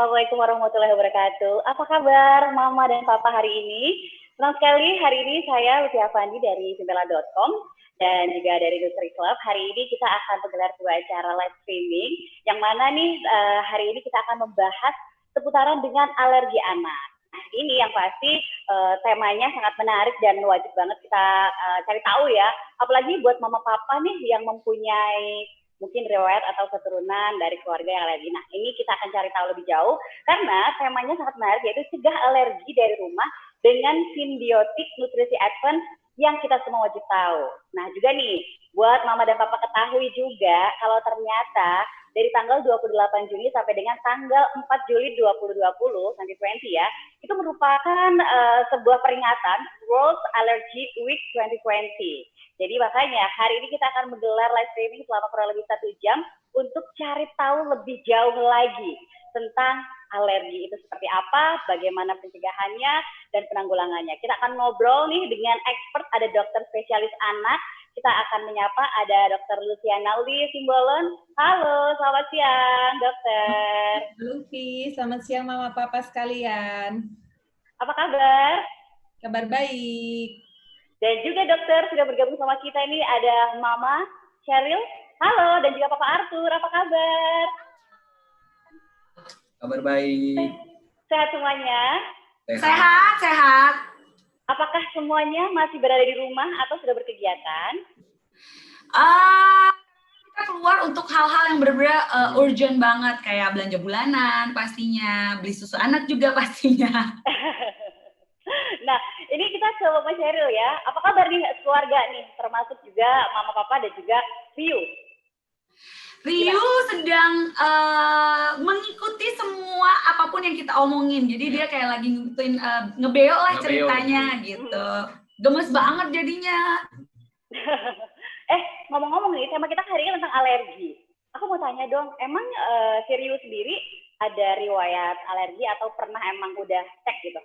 Assalamualaikum warahmatullahi wabarakatuh. Apa kabar Mama dan Papa hari ini? Senang sekali hari ini saya Lutfi Afandi dari Simpela.com dan juga dari Nursery Club. Hari ini kita akan menggelar sebuah acara live streaming yang mana nih hari ini kita akan membahas seputaran dengan alergi anak. Nah, ini yang pasti temanya sangat menarik dan wajib banget kita cari tahu ya. Apalagi buat Mama Papa nih yang mempunyai mungkin riwayat atau keturunan dari keluarga yang alergi. Nah, ini kita akan cari tahu lebih jauh karena temanya sangat menarik, yaitu cegah alergi dari rumah dengan simbiotik nutrisi advance yang kita semua wajib tahu. Nah, juga nih, buat Mama dan Papa ketahui juga kalau ternyata dari tanggal 28 Juni sampai dengan tanggal 4 Juli 2020, 2020 ya, itu merupakan sebuah peringatan World Allergy Week 2020. Jadi makanya hari ini kita akan menggelar live streaming selama kurang lebih 1 jam untuk cari tahu lebih jauh lagi tentang alergi itu seperti apa, bagaimana pencegahannya, dan penanggulangannya. Kita akan ngobrol nih dengan expert, ada dokter spesialis anak. Kita akan menyapa ada Dr. Luciana Lee Simbolon. Halo, selamat siang, dokter. Lutfi, selamat siang Mama Papa sekalian. Apa kabar? Kabar baik. Dan juga dokter sudah bergabung sama kita ini ada Mama Cheryl. Halo, dan juga Papa Arthur. Apa kabar? Kabar baik. Sehat semuanya? Sehat, sehat. Apakah semuanya masih berada di rumah atau sudah berkegiatan? Kita keluar untuk hal-hal yang benar-benar urgent banget, kayak belanja bulanan pastinya, beli susu anak juga pastinya. Nah, ini kita ke Mama Cheryl ya. Apa kabar nih keluarga nih, termasuk juga Mama Papa dan juga Ryu? Ryu sedang mengikuti semua apapun yang kita omongin. Jadi dia kayak lagi ngikutin ngebeo lah ceritanya gitu. Gemes banget jadinya. Ngomong-ngomong nih, tema kita hari ini tentang alergi. Aku mau tanya dong, emang si Ryu sendiri ada riwayat alergi atau pernah emang udah cek gitu?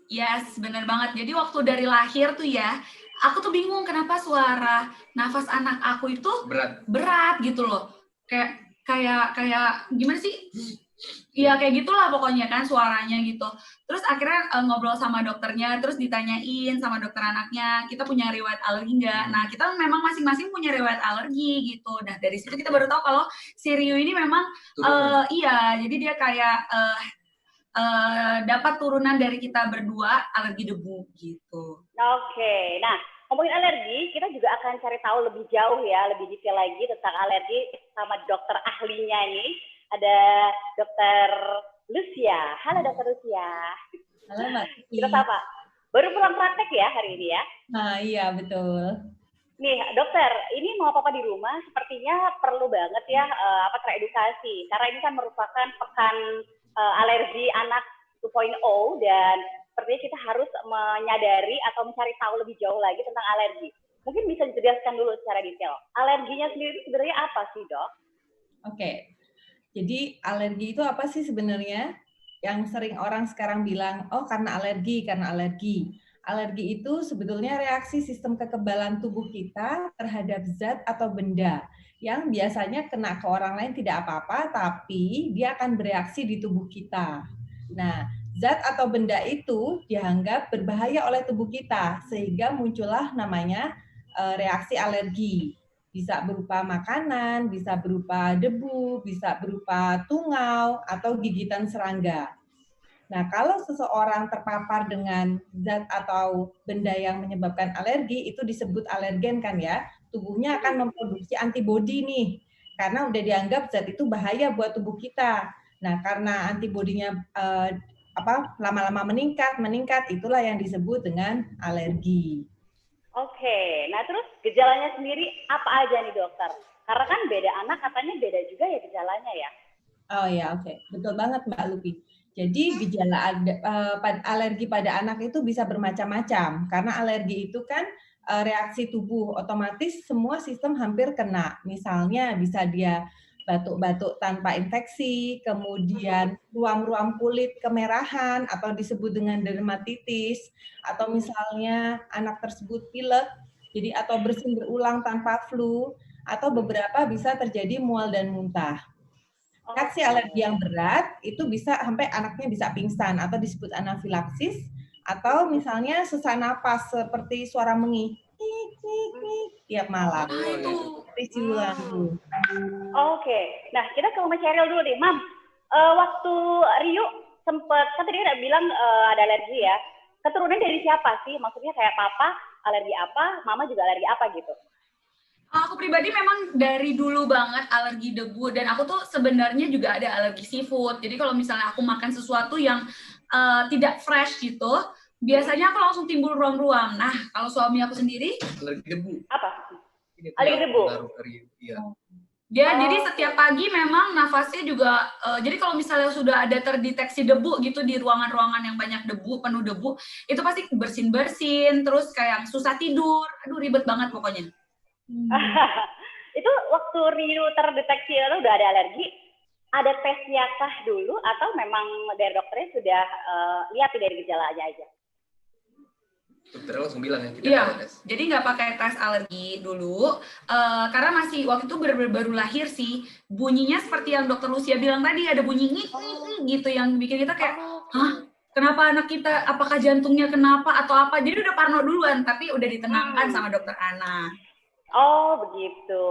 Yes, bener banget. Jadi waktu dari lahir tuh ya, aku tuh bingung kenapa suara nafas anak aku itu berat gitu loh. Kayak gimana sih? Ya kayak gitulah pokoknya kan suaranya gitu. Terus akhirnya ngobrol sama dokternya, terus ditanyain sama dokter anaknya, kita punya riwayat alergi nggak? Nah, kita memang masing-masing punya riwayat alergi gitu. Nah, dari situ kita baru tahu kalau si Ryu ini memang iya, jadi dia kayak dapat turunan dari kita berdua alergi debu gitu. Oke, nah ngomongin alergi, kita juga akan cari tahu lebih jauh ya, lebih detail lagi tentang alergi sama dokter ahlinya nih. Ada Dokter Lucia. Halo Dokter Lucia. Halo Mbak. Kita sapa. Baru pulang praktek ya hari ini ya? Nah iya betul. Nih dokter, ini mau apa di rumah sepertinya perlu banget ya teredukasi. Karena ini kan merupakan pekan alergi anak 2.0 dan sepertinya kita harus menyadari atau mencari tahu lebih jauh lagi tentang alergi. Mungkin bisa dijelaskan dulu secara detail. Alerginya sendiri sebenarnya apa sih, Dok? Oke. Jadi alergi itu apa sih sebenarnya? Yang sering orang sekarang bilang, oh karena alergi, karena alergi. Alergi itu sebetulnya reaksi sistem kekebalan tubuh kita terhadap zat atau benda yang biasanya kena ke orang lain tidak apa-apa, tapi dia akan bereaksi di tubuh kita. Nah, zat atau benda itu dianggap berbahaya oleh tubuh kita, sehingga muncullah namanya reaksi alergi. Bisa berupa makanan, bisa berupa debu, bisa berupa tungau, atau gigitan serangga. Nah, kalau seseorang terpapar dengan zat atau benda yang menyebabkan alergi, itu disebut alergen kan ya, tubuhnya akan memproduksi antibodi nih, karena udah dianggap zat itu bahaya buat tubuh kita. Nah, karena antibodinya lama-lama meningkat, itulah yang disebut dengan alergi. Oke, nah terus gejalanya sendiri apa aja nih dokter? Karena kan beda anak katanya beda juga ya gejalanya ya? Oh ya, oke. Betul banget Mbak Lupi. Jadi gejala alergi pada anak itu bisa bermacam-macam, karena alergi itu kan reaksi tubuh, otomatis semua sistem hampir kena. Misalnya bisa dia batuk-batuk tanpa infeksi, kemudian ruam-ruam kulit kemerahan atau disebut dengan dermatitis, atau misalnya anak tersebut pilek, jadi atau bersin berulang tanpa flu, atau beberapa bisa terjadi mual dan muntah. Reaksi alergi yang berat itu bisa sampai anaknya bisa pingsan atau disebut anafilaksis, atau misalnya sesak napas seperti suara mengik tiap malam. Seperti siulan tuh. Oke. Nah, kita ke Mama Cheryl dulu deh, Mam. Waktu Rio sempet, kan tadi udah bilang ada alergi ya. Keturunan dari siapa sih? Maksudnya kayak papa alergi apa, mama juga alergi apa gitu? Aku pribadi memang dari dulu banget alergi debu, dan aku tuh sebenarnya juga ada alergi seafood. Jadi kalau misalnya aku makan sesuatu yang tidak fresh gitu, biasanya aku langsung timbul ruam-ruam. Nah, kalau suami aku sendiri alergi debu. Apa? Alergi debu. Iya. Jadi setiap pagi memang nafasnya juga, jadi kalau misalnya sudah ada terdeteksi debu gitu di ruangan-ruangan yang banyak debu, penuh debu, itu pasti bersin-bersin, terus kayak susah tidur, aduh ribet banget pokoknya. Itu waktu Rio terdeteksi itu udah ada alergi, ada tesnya kah dulu atau memang dari dokternya sudah lihat dari gejalanya aja? Dokternya langsung bilang ya, iya, jadi nggak pakai tes alergi dulu, karena masih waktu itu baru lahir sih, bunyinya seperti yang dokter Lucia bilang tadi, ada bunyi ngik gitu yang bikin kita kayak, hah? Kenapa anak kita, apakah jantungnya kenapa atau apa? Jadi udah parno duluan, tapi udah ditenangkan sama dokter anak. Oh, begitu.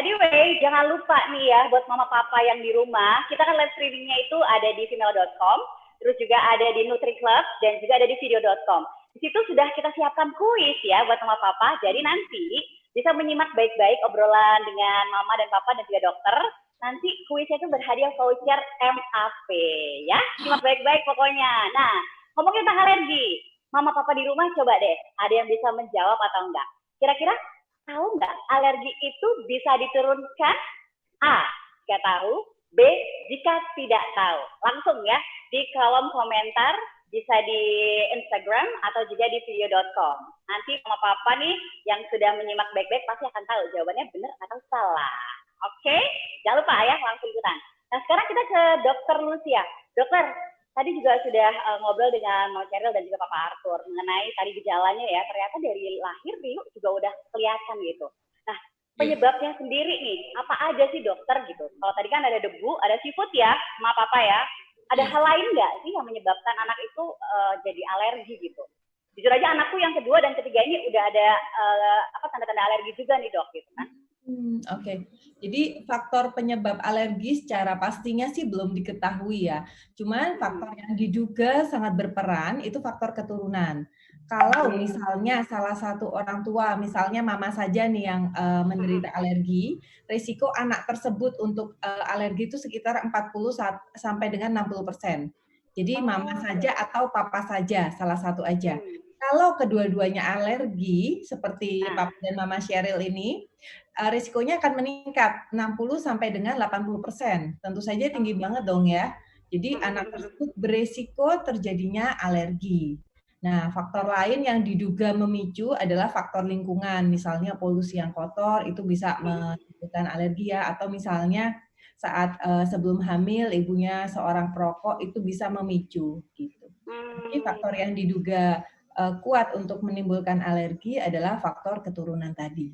Anyway, jangan lupa nih ya, buat mama papa yang di rumah, kita kan live streamingnya itu ada di female.com, terus juga ada di NutriClub, dan juga ada di video.com. Di situ sudah kita siapkan kuis ya buat mama papa, jadi nanti bisa menyimak baik-baik obrolan dengan mama dan papa dan juga dokter. Nanti kuisnya itu berhadiah voucher MAP ya, simak baik-baik pokoknya. Nah, ngomongin tentang alergi, mama papa di rumah coba deh, ada yang bisa menjawab atau enggak? Kira-kira tahu nggak alergi itu bisa diturunkan? A, jika tahu. B, jika tidak tahu. Langsung ya di kolom komentar, bisa di Instagram atau juga di video.com. Nanti mama papa nih yang sudah menyimak baik-baik pasti akan tahu jawabannya benar atau salah. Oke? Jangan lupa ya, langsung ikutan. Nah, sekarang kita ke Dokter Lucia. Dokter, tadi juga sudah ngobrol dengan Mama Cheryl dan juga Papa Arthur mengenai tadi gejalanya ya, ternyata dari lahir Rio juga udah kelihatan gitu. Nah, penyebabnya sendiri nih, apa aja sih dokter gitu? Kalau tadi kan ada debu, ada seafood ya, sama Papa ya. Ada hal lain nggak sih yang menyebabkan anak itu jadi alergi gitu? Jujur aja anakku yang kedua dan ketiga ini udah ada tanda-tanda alergi juga nih dok gitu kan. Oke. Jadi faktor penyebab alergi secara pastinya sih belum diketahui ya. Cuman faktor yang diduga sangat berperan itu faktor keturunan. Kalau misalnya salah satu orang tua, misalnya mama saja nih yang menderita alergi, risiko anak tersebut untuk alergi itu sekitar 40 sampai dengan 60%. Jadi mama saja atau papa saja, salah satu aja. Kalau kedua-duanya alergi, seperti Papa dan Mama Cheryl ini, risikonya akan meningkat 60 sampai dengan 80%. Tentu saja tinggi banget dong ya. Jadi anak tersebut beresiko terjadinya alergi. Nah, faktor lain yang diduga memicu adalah faktor lingkungan. Misalnya polusi yang kotor itu bisa menimbulkan alergi ya, atau misalnya saat sebelum hamil ibunya seorang perokok itu bisa memicu gitu. Jadi faktor yang diduga kuat untuk menimbulkan alergi adalah faktor keturunan tadi.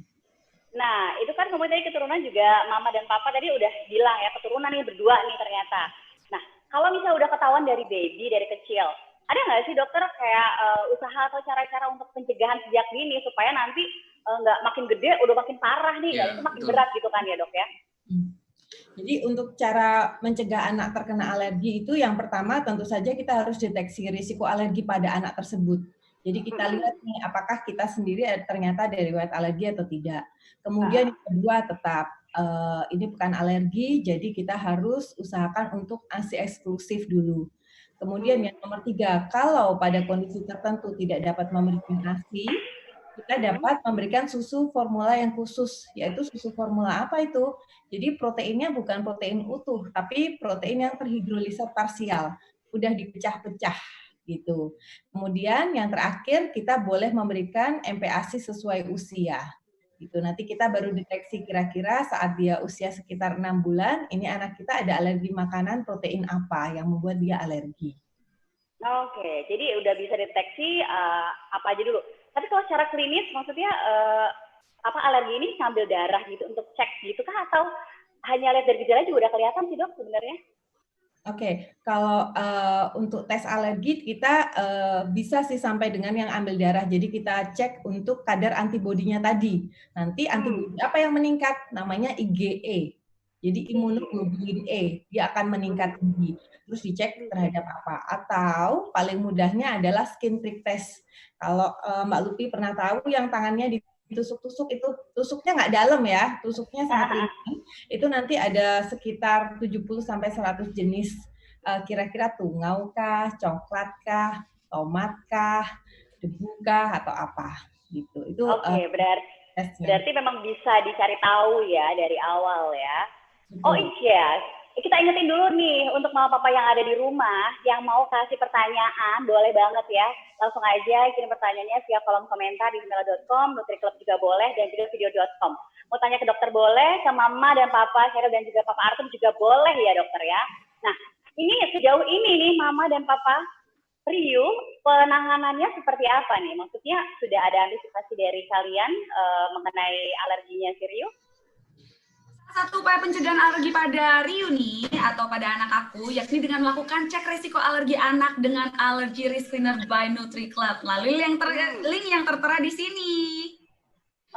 Nah, itu kan kemudian dari keturunan juga mama dan papa tadi udah bilang ya, keturunan nih berdua nih ternyata. Nah, kalau misalnya udah ketahuan dari baby, dari kecil, ada nggak sih dokter kayak usaha atau cara-cara untuk pencegahan sejak dini supaya nanti nggak makin gede, udah makin parah nih, itu makin berat gitu kan ya dok ya? Jadi untuk cara mencegah anak terkena alergi itu yang pertama tentu saja kita harus deteksi risiko alergi pada anak tersebut. Jadi kita lihat nih apakah kita sendiri ternyata ada riwayat alergi atau tidak. Kemudian yang kedua tetap ini bukan alergi, jadi kita harus usahakan untuk ASI eksklusif dulu. Kemudian yang nomor 3, kalau pada kondisi tertentu tidak dapat memberikan ASI, kita dapat memberikan susu formula yang khusus, yaitu susu formula apa itu? Jadi proteinnya bukan protein utuh, tapi protein yang terhidrolisat parsial, udah dipecah-pecah gitu. Kemudian yang terakhir kita boleh memberikan MPASI sesuai usia. Gitu. Nanti kita baru deteksi kira-kira saat dia usia sekitar 6 bulan, ini anak kita ada alergi makanan protein apa yang membuat dia alergi. Oke, jadi udah bisa deteksi apa aja dulu. Tapi kalau secara klinis, maksudnya alergi ini ngambil darah gitu untuk cek gitu kah atau hanya lihat dari gejala juga udah kelihatan sih dok sebenarnya. Oke, kalau untuk tes alergi kita bisa sih sampai dengan yang ambil darah. Jadi kita cek untuk kadar antibodinya tadi. Nanti antibodi apa yang meningkat? Namanya IgE. Jadi imunoglobulin E, dia akan meningkat tinggi. Terus dicek terhadap apa? Atau paling mudahnya adalah skin prick test. Kalau Mbak Lupi pernah tahu yang tangannya ditusuk-tusuk itu tusuknya nggak dalam ya, tusuknya sangat ringan. Itu nanti ada sekitar 70-100 jenis, kira-kira tungau kah, coklat kah, tomat kah, debu kah, atau apa gitu. Itu berarti memang bisa dicari tahu ya dari awal ya. Oh iya, kita ingetin dulu nih untuk mama papa yang ada di rumah yang mau kasih pertanyaan, boleh banget ya. Langsung aja kirim pertanyaannya via kolom komentar di gmail.com, NutriClub juga boleh, dan juga video.com. Mau tanya ke dokter boleh, ke mama dan papa Cheryl dan juga papa Arthur juga boleh ya dokter ya. Nah, ini sejauh ini nih mama dan papa Rio, penanganannya seperti apa nih? Maksudnya sudah ada antisipasi dari kalian mengenai alerginya si Rio? Satu upaya pencegahan alergi pada Rio nih atau pada anak aku yakni dengan melakukan cek risiko alergi anak dengan Allergy Risk Screener by NutriClub melalui link yang tertera di sini.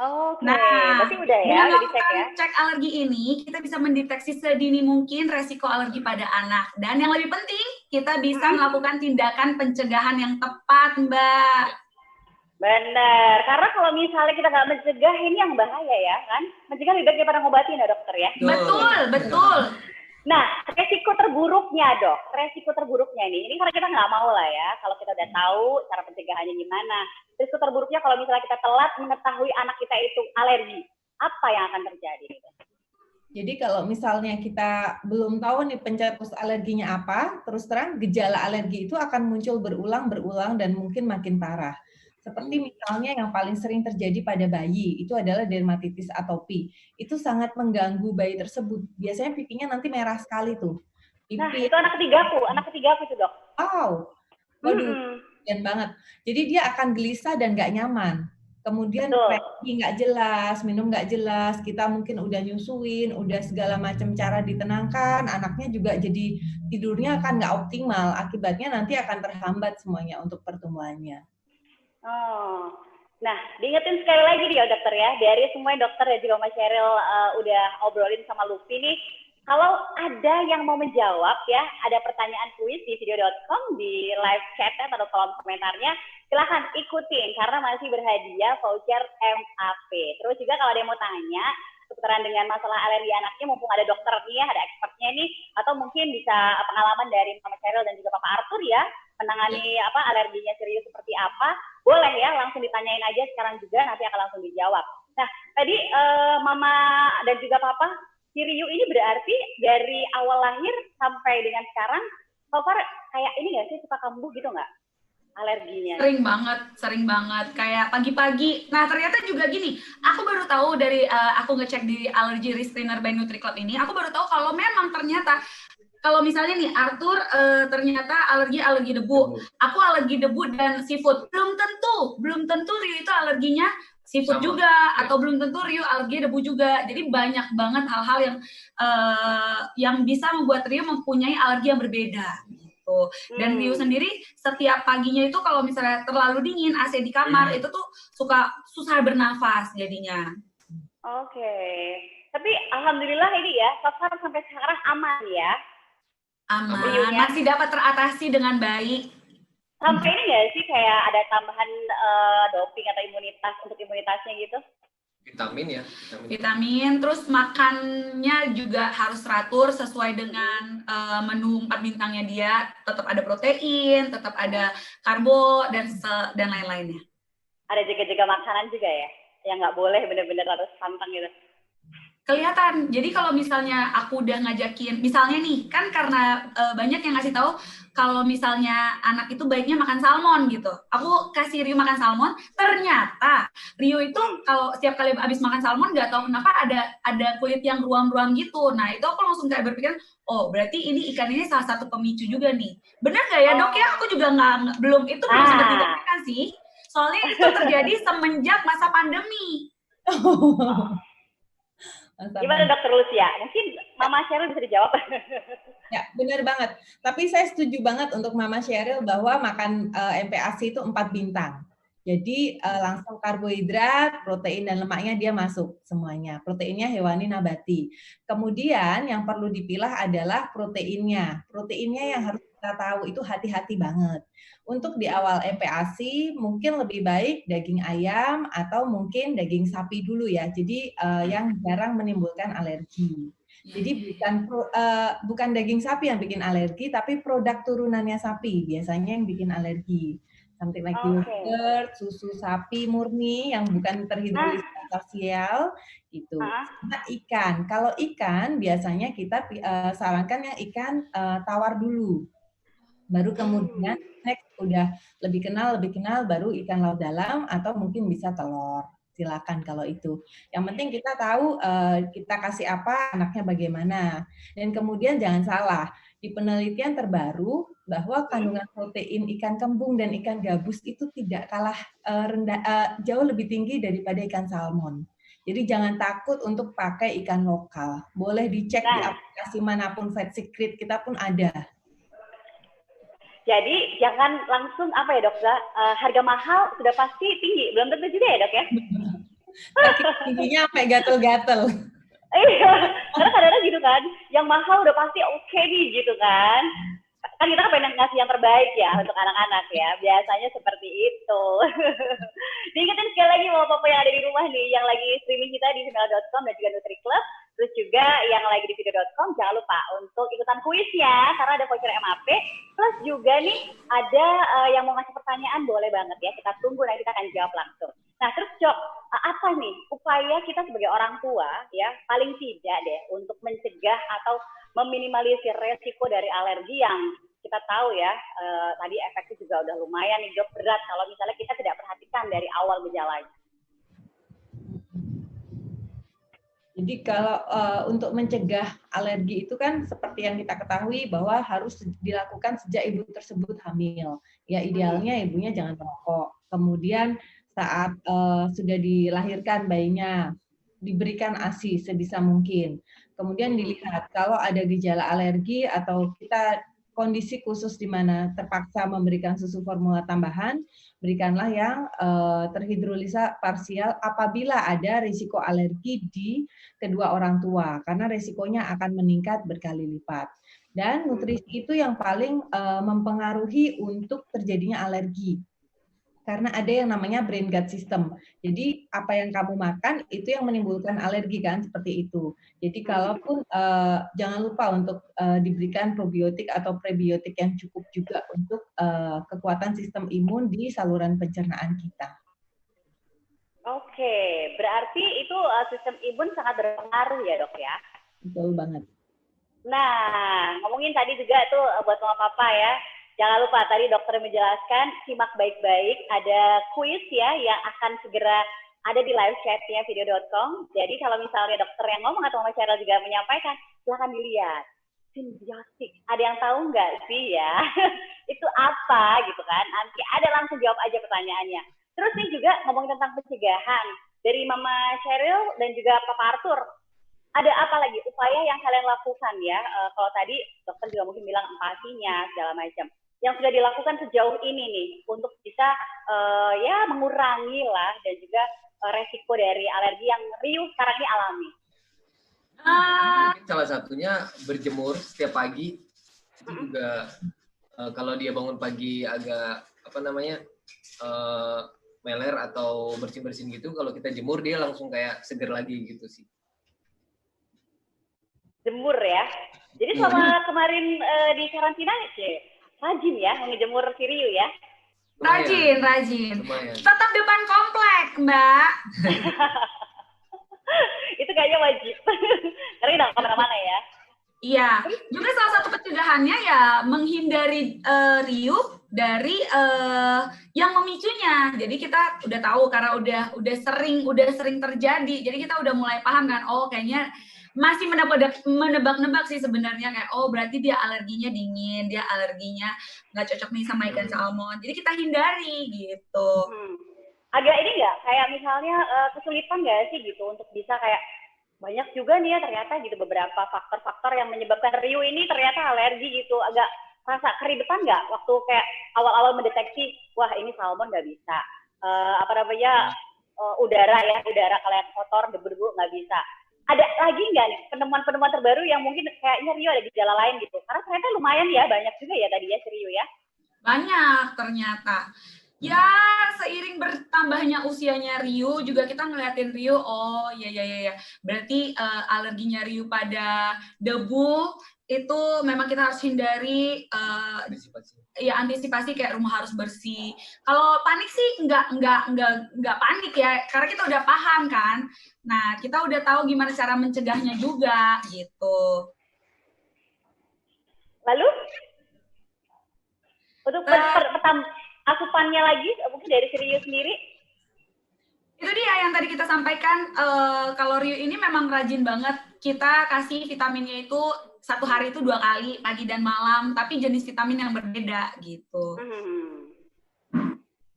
Oke, nah, berarti udah ya, dengan udah dicek ya. Cek alergi ini kita bisa mendeteksi sedini mungkin resiko alergi pada anak, dan yang lebih penting kita bisa melakukan tindakan pencegahan yang tepat, Mbak. Benar, karena kalau misalnya kita nggak mencegah ini yang bahaya ya kan, mencegah lebih baik daripada ngobatin ya dokter ya. Betul. Nah, resiko terburuknya dok, resiko terburuknya ini karena kita nggak mau lah ya, kalau kita udah tahu cara pencegahannya gimana. Risiko terburuknya kalau misalnya kita telat mengetahui anak kita itu alergi, apa yang akan terjadi? Jadi kalau misalnya kita belum tahu nih pencetus alerginya apa, terus terang gejala alergi itu akan muncul berulang dan mungkin makin parah. Seperti misalnya yang paling sering terjadi pada bayi, itu adalah dermatitis atopi. Itu sangat mengganggu bayi tersebut. Biasanya pipinya nanti merah sekali tuh. Nah, itu anak ketigaku itu dok. Wow, waduh, kasian banget. Jadi dia akan gelisah dan nggak nyaman. Kemudian nggak jelas, minum nggak jelas, kita mungkin udah nyusuin, udah segala macam cara ditenangkan, anaknya juga jadi tidurnya akan nggak optimal. Akibatnya nanti akan terhambat semuanya untuk pertumbuhannya. Oh, nah diingetin sekali lagi nih ya dokter ya, dari semua dokter dan juga Mas Cheryl udah obrolin sama Lupi nih, kalau ada yang mau menjawab ya, ada pertanyaan kuis di video.com di live chat atau kolom komentarnya, silahkan ikutin karena masih berhadiah voucher MAP. Terus juga kalau ada yang mau tanya seputaran dengan masalah alergi anaknya, mumpung ada dokter nih ya, ada expertnya nih, atau mungkin bisa pengalaman dari Mama Cheryl dan juga Papa Arthur ya, menangani alerginya serius seperti apa, boleh ya langsung ditanyain aja sekarang juga, nanti akan langsung dijawab. Nah, tadi Mama dan juga Papa, si Rio ini berarti dari awal lahir sampai dengan sekarang, Papa kayak ini nggak sih, suka kambuh gitu nggak? Alerginya? Sering banget. Kayak pagi-pagi. Nah, ternyata juga gini, aku baru tahu dari, aku ngecek di Allergy Risk Screener by NutriClub ini, aku baru tahu kalau memang ternyata, kalau misalnya nih, Arthur ternyata alergi debu. Aku alergi debu dan seafood. Belum tentu Rio itu alerginya seafood juga, atau belum tentu Rio alergi debu juga. Jadi banyak banget hal-hal yang bisa membuat Rio mempunyai alergi yang berbeda. Dan Rio sendiri setiap paginya itu kalau misalnya terlalu dingin AC di kamar itu tuh suka susah bernafas jadinya. Oke. Tapi alhamdulillah ini ya sampai sekarang aman ya. Aman, masih dapat teratasi dengan baik. Sampai ini nggak sih kayak ada tambahan doping atau imunitasnya gitu? Vitamin, terus makannya juga harus teratur sesuai dengan menu 4 bintangnya dia, tetap ada protein, tetap ada karbo dan lain-lainnya. Ada jaga-jaga makanan juga ya, yang nggak boleh bener-bener harus pantang gitu. Kelihatan. Jadi kalau misalnya aku udah ngajakin, misalnya nih, kan karena banyak yang ngasih tahu kalau misalnya anak itu baiknya makan salmon gitu. Aku kasih Rio makan salmon, ternyata Rio itu kalau setiap kali habis makan salmon nggak tahu kenapa ada kulit yang ruam-ruam gitu. Nah, itu aku langsung kayak berpikir, oh berarti ini ikan ini salah satu pemicu juga nih. Bener nggak ya dok ya? Aku juga belum sempat ditemukan sih. Soalnya itu terjadi semenjak masa pandemi. Gimana Dokter Lucia? Mungkin Mama Sheryl bisa dijawab. Ya, benar banget. Tapi saya setuju banget untuk Mama Sheryl bahwa makan MPASI itu 4 bintang. Jadi langsung karbohidrat, protein dan lemaknya dia masuk semuanya. Proteinnya hewani nabati. Kemudian yang perlu dipilah adalah proteinnya. Proteinnya yang harus kita tahu itu hati-hati banget. Untuk di awal MPASI mungkin lebih baik daging ayam atau mungkin daging sapi dulu ya. Jadi yang jarang menimbulkan alergi. Jadi bukan daging sapi yang bikin alergi, tapi produk turunannya sapi biasanya yang bikin alergi. Something like yogurt, susu sapi murni yang bukan terhidrolisasi parsial gitu. Sama ikan. Kalau ikan biasanya kita sarankan yang ikan tawar dulu. Baru kemudian next udah lebih kenal baru ikan laut dalam atau mungkin bisa telur. Silakan kalau itu. Yang penting kita tahu kita kasih apa, anaknya bagaimana. Dan kemudian jangan salah, di penelitian terbaru bahwa kandungan protein ikan kembung dan ikan gabus itu tidak kalah jauh lebih tinggi daripada ikan salmon. Jadi jangan takut untuk pakai ikan lokal. Boleh dicek di aplikasi manapun, Vet Secret kita pun ada. Jadi jangan langsung apa ya dok, harga mahal sudah pasti tinggi, belum tentu juga ya dok ya? Tingginya sampai gatel-gatel. Iya, karena kadang-kadang gitu kan, yang mahal udah pasti oke nih gitu kan. Kan kita pengen ngasih yang terbaik ya untuk anak-anak ya, biasanya seperti itu. Diingetin sekali lagi bapak-bapak yang ada di rumah nih, yang lagi streaming kita di female.com dan juga Nutri Club, terus juga yang lagi di video.com, jangan lupa untuk ikutan kuisnya, karena ada voucher MAP, plus juga nih ada yang mau ngasih pertanyaan, boleh banget ya, kita tunggu nanti kita akan jawab langsung. Nah terus Cok, apa nih upaya kita sebagai orang tua ya, paling tidak deh untuk mencegah atau meminimalisir resiko dari alergi yang kita tahu ya, tadi efeknya juga udah lumayan nih dok, berat kalau misalnya kita tidak perhatikan dari awal gejalanya. Jadi kalau untuk mencegah alergi itu kan seperti yang kita ketahui bahwa harus dilakukan sejak ibu tersebut hamil. Ya idealnya ibunya jangan merokok. Kemudian saat sudah dilahirkan bayinya diberikan ASI sebisa mungkin. Kemudian dilihat kalau ada gejala alergi atau kita kondisi khusus di mana terpaksa memberikan susu formula tambahan, berikanlah yang terhidrolisa parsial apabila ada risiko alergi di kedua orang tua, karena risikonya akan meningkat berkali lipat. Dan nutrisi itu yang paling mempengaruhi untuk terjadinya alergi. Karena ada yang namanya brain gut system. Jadi apa yang kamu makan itu yang menimbulkan alergi kan, seperti itu. Jadi kalaupun jangan lupa untuk diberikan probiotik atau prebiotik yang cukup juga untuk kekuatan sistem imun di saluran pencernaan kita. Oke, berarti itu sistem imun sangat berpengaruh ya dok ya? Betul banget. Nah, ngomongin tadi juga tuh buat mama papa ya, jangan lupa tadi dokter menjelaskan, simak baik-baik, ada kuis ya yang akan segera ada di live chatnya video.com. Jadi kalau misalnya dokter yang ngomong atau Mama Sheryl juga menyampaikan, silahkan dilihat. Simbiotik, ada yang tahu nggak sih ya? Itu apa gitu kan? Nanti ada langsung jawab aja pertanyaannya. Terus nih juga ngomongin tentang pencegahan dari Mama Sheryl dan juga Papa Arthur. Ada apa lagi upaya yang kalian lakukan ya? Kalau tadi dokter juga mungkin bilang empatinya segala macam. Yang sudah dilakukan sejauh ini nih untuk bisa ya mengurangi lah dan juga resiko dari alergi yang riuh sekarang ini alami. Salah satunya berjemur setiap pagi. Itu juga kalau dia bangun pagi agak meler atau bersin-bersin gitu, kalau kita jemur dia langsung kayak seger lagi gitu sih. Jemur ya. Jadi selama kemarin di karantina rajin ya ngejemur Siriu ya. Rajin. Lumayan. Tetap depan komplek, Mbak. Itu kayaknya wajib. Karena tidak kemana-mana ya. Iya. Juga salah satu pencegahannya ya menghindari riuh dari yang memicunya. Jadi kita udah tahu karena udah sering terjadi. Jadi kita udah mulai paham kan. Oh kayaknya masih menebak-nebak sih sebenarnya kayak oh berarti dia alerginya dingin, dia alerginya nggak cocok nih sama ikan salmon. Jadi kita hindari gitu. Agak ini nggak kayak misalnya kesulitan nggak sih gitu untuk bisa kayak banyak juga nih ya ternyata gitu beberapa faktor-faktor yang menyebabkan Rio ini ternyata alergi gitu. Agak rasa keribetan nggak waktu kayak awal-awal mendeteksi, wah ini salmon nggak bisa. Udara kalau yang kotor, debu-debu nggak bisa. Ada lagi nggak nih penemuan-penemuan terbaru yang mungkin kayaknya Rio ada gejala lain gitu? Karena ternyata lumayan ya, banyak juga ya tadi ya si Rio ya. Banyak ternyata. Ya, seiring bertambahnya usianya Rio, juga kita ngeliatin Rio, oh ya. Berarti alerginya Rio pada debu, itu memang kita harus hindari, antisipasi kayak rumah harus bersih. Kalau panik sih nggak panik ya, karena kita udah paham kan. Nah, kita udah tahu gimana cara mencegahnya juga, gitu. Lalu, untuk asupannya lagi, mungkin dari si Rio sendiri? Itu dia yang tadi kita sampaikan, kalau Rio ini memang rajin banget, kita kasih vitaminnya itu 1 hari itu 2 kali, pagi dan malam, tapi jenis vitamin yang berbeda, gitu.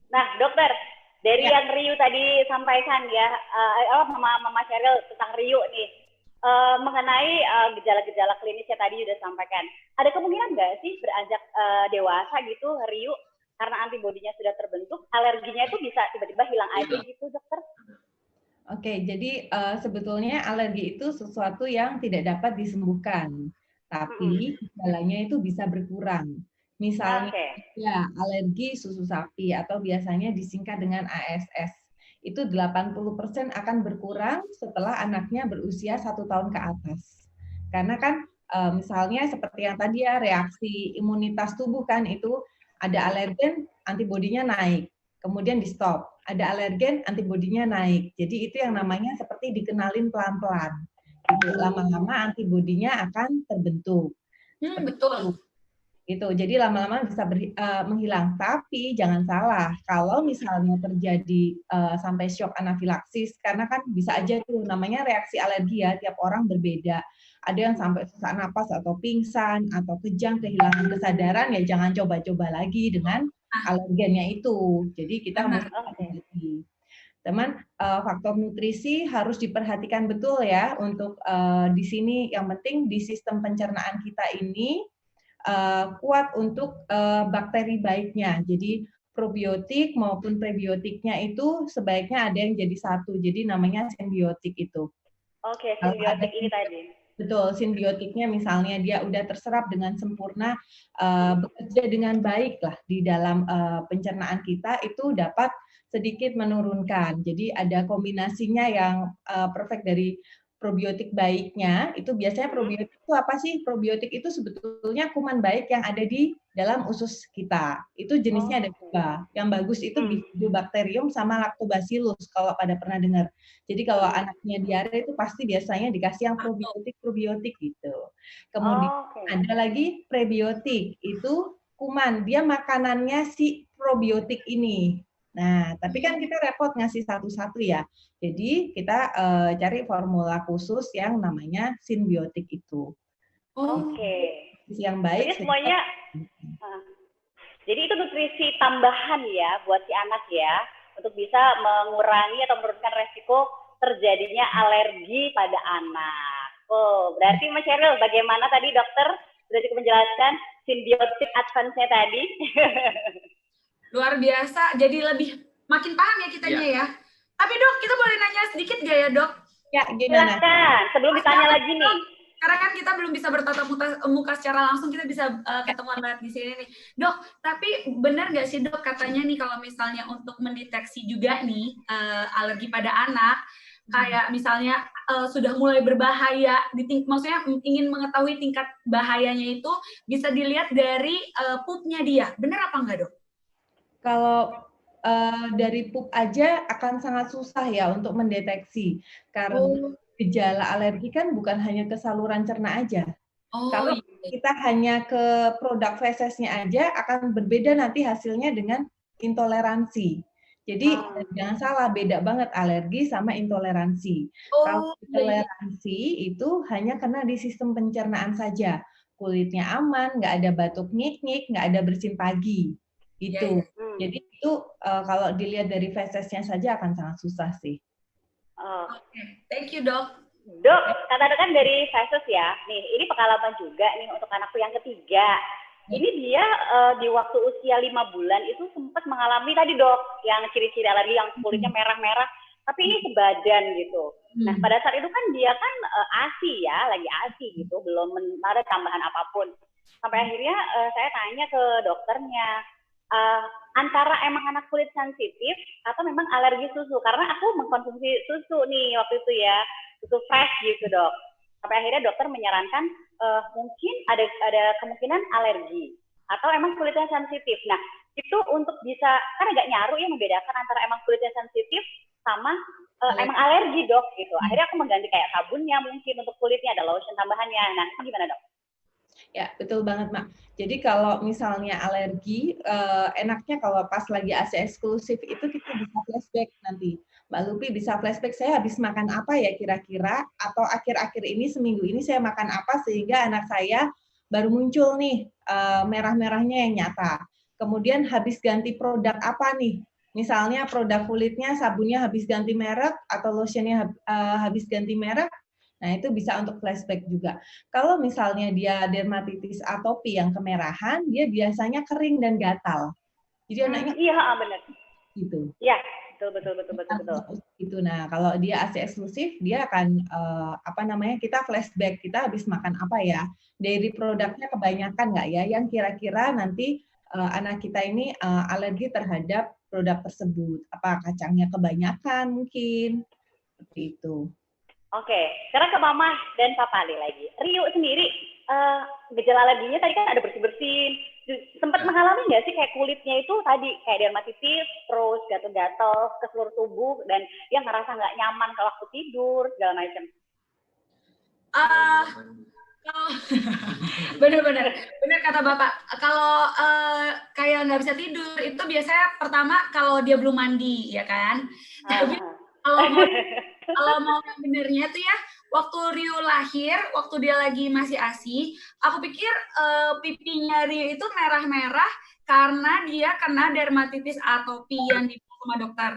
Nah, dokter, dari yang Rio tadi sampaikan ya, Mama Sheryl tentang Rio nih, mengenai gejala-gejala klinisnya tadi udah sampaikan, ada kemungkinan nggak sih beranjak dewasa gitu Rio, karena antibodinya sudah terbentuk, alerginya itu bisa tiba-tiba hilang aja gitu, dokter? Oke, jadi sebetulnya alergi itu sesuatu yang tidak dapat disembuhkan, tapi gejalanya itu bisa berkurang. Misalnya, ya alergi susu sapi atau biasanya disingkat dengan ASS, itu 80% akan berkurang setelah anaknya berusia 1 tahun ke atas. Karena kan misalnya seperti yang tadi ya, reaksi imunitas tubuh kan itu ada alergen, antibodinya naik, kemudian di stop. Ada alergen, antibodinya naik. Jadi itu yang namanya seperti dikenalin pelan-pelan. Lama-lama antibodinya akan terbentuk. Betul. Gitu. Jadi lama-lama bisa menghilang. Tapi jangan salah, kalau misalnya terjadi sampai shock anafilaksis, karena kan bisa aja tuh namanya reaksi alergi ya, tiap orang berbeda. Ada yang sampai sesak napas atau pingsan atau kejang, kehilangan kesadaran, ya jangan coba-coba lagi dengan alergennya itu. Jadi kita mesti hati-hati. Teman, faktor nutrisi harus diperhatikan betul ya untuk di sini. Yang penting di sistem pencernaan kita ini kuat untuk bakteri baiknya. Jadi probiotik maupun prebiotiknya itu sebaiknya ada yang jadi satu. Jadi namanya simbiotik itu. Oke, simbiotik ini tadi. Betul, simbiotiknya misalnya dia udah terserap dengan sempurna, bekerja dengan baik lah di dalam pencernaan kita, itu dapat sedikit menurunkan. Jadi ada kombinasinya yang perfect dari probiotik baiknya. Itu biasanya probiotik itu apa sih? Probiotik itu sebetulnya kuman baik yang ada di dalam usus kita. Itu jenisnya ada 2. Yang bagus itu Bifidobacterium sama Lactobacillus kalau pada pernah dengar. Jadi kalau anaknya diare itu pasti biasanya dikasih yang probiotik gitu. Kemudian ada lagi prebiotik, itu kuman, dia makanannya si probiotik ini. Nah, tapi kan kita repot ngasih satu-satu ya. Jadi kita cari formula khusus yang namanya simbiotik itu. Yang baik. Jadi semuanya, jadi itu nutrisi tambahan ya buat si anak ya, untuk bisa mengurangi atau menurunkan resiko terjadinya alergi pada anak. Berarti Mas Sheryl, bagaimana tadi dokter sudah cukup menjelaskan simbiotik advance-nya tadi? Luar biasa, jadi lebih makin paham ya kitanya ya. Tapi dok, kita boleh nanya sedikit gak ya dok? Ya, gimana? Silakan, sebelum ditanya lagi nih. Karena kan kita belum bisa bertatap muka secara langsung, kita bisa ketemuan live di sini nih. Dok, tapi benar nggak sih dok katanya nih kalau misalnya untuk mendeteksi juga nih alergi pada anak, kayak misalnya sudah mulai berbahaya, maksudnya ingin mengetahui tingkat bahayanya itu bisa dilihat dari pupnya dia. Benar apa enggak dok? Kalau dari pup aja akan sangat susah ya untuk mendeteksi. Karena gejala alergi kan bukan hanya ke saluran cerna aja. Kalau kita hanya ke produk fesesnya aja akan berbeda nanti hasilnya dengan intoleransi. Jadi jangan salah, beda banget alergi sama intoleransi. Kalau intoleransi itu hanya kena di sistem pencernaan saja. Kulitnya aman, nggak ada batuk nyik-nyik, nggak ada bersin pagi. Itu. Jadi itu kalau dilihat dari fesesnya saja akan sangat susah sih. Oke, thank you dok. Dok, katakan dari Fases ya. Nih, ini pengalaman juga nih untuk anakku yang ketiga. Ini dia di waktu usia 5 bulan itu sempat mengalami tadi dok, yang ciri-ciri alergi yang kulitnya merah-merah, tapi ini sebadan gitu. Nah, pada saat itu kan dia kan ASI ya, lagi ASI gitu, belum ada tambahan apapun. Sampai akhirnya saya tanya ke dokternya, antara emang anak kulit sensitif atau memang alergi susu, karena aku mengkonsumsi susu nih waktu itu ya, susu fresh gitu dok. Sampai akhirnya dokter menyarankan mungkin ada kemungkinan alergi atau emang kulitnya sensitif. Nah itu untuk bisa, kan agak nyaru ya membedakan antara emang kulitnya sensitif sama emang alergi dok gitu. Akhirnya aku mengganti kayak sabunnya mungkin untuk kulitnya, ada lotion tambahannya. Nah itu gimana dok? Ya, betul banget, Mak. Jadi kalau misalnya alergi, enaknya kalau pas lagi ASI eksklusif itu kita bisa flashback nanti. Mbak Lupi bisa flashback, saya habis makan apa ya kira-kira, atau akhir-akhir ini, seminggu ini saya makan apa, sehingga anak saya baru muncul nih merah-merahnya yang nyata. Kemudian habis ganti produk apa nih, misalnya produk kulitnya, sabunnya habis ganti merek, atau lotionnya habis ganti merek. Nah, itu bisa untuk flashback juga. Kalau misalnya dia dermatitis atopi yang kemerahan, dia biasanya kering dan gatal. Jadi anaknya iya, benar. Gitu. Iya, betul. Gitu. Nah, kalau dia ASI eksklusif, dia akan kita flashback, kita habis makan apa ya? Dairy produknya kebanyakan nggak ya? Yang kira-kira nanti anak kita ini alergi terhadap produk tersebut. Apa kacangnya kebanyakan mungkin? Seperti itu. Oke, sekarang ke Mama dan Papa lagi. Rio sendiri, gejala alerginya tadi kan ada bersih-bersih. Sempat mengalami nggak sih kayak kulitnya itu tadi kayak dermatitis, terus gatal-gatal ke seluruh tubuh, dan dia ngerasa nggak nyaman kalau waktu tidur, segala macam? Bener kata Bapak. Kalau kayak nggak bisa tidur, itu biasanya pertama kalau dia belum mandi, ya kan? Tapi kalau mau yang benernya tuh ya, waktu Rio lahir, waktu dia lagi masih ASI, aku pikir pipinya Rio itu merah-merah karena dia kena dermatitis atopi yang dibilang sama dokter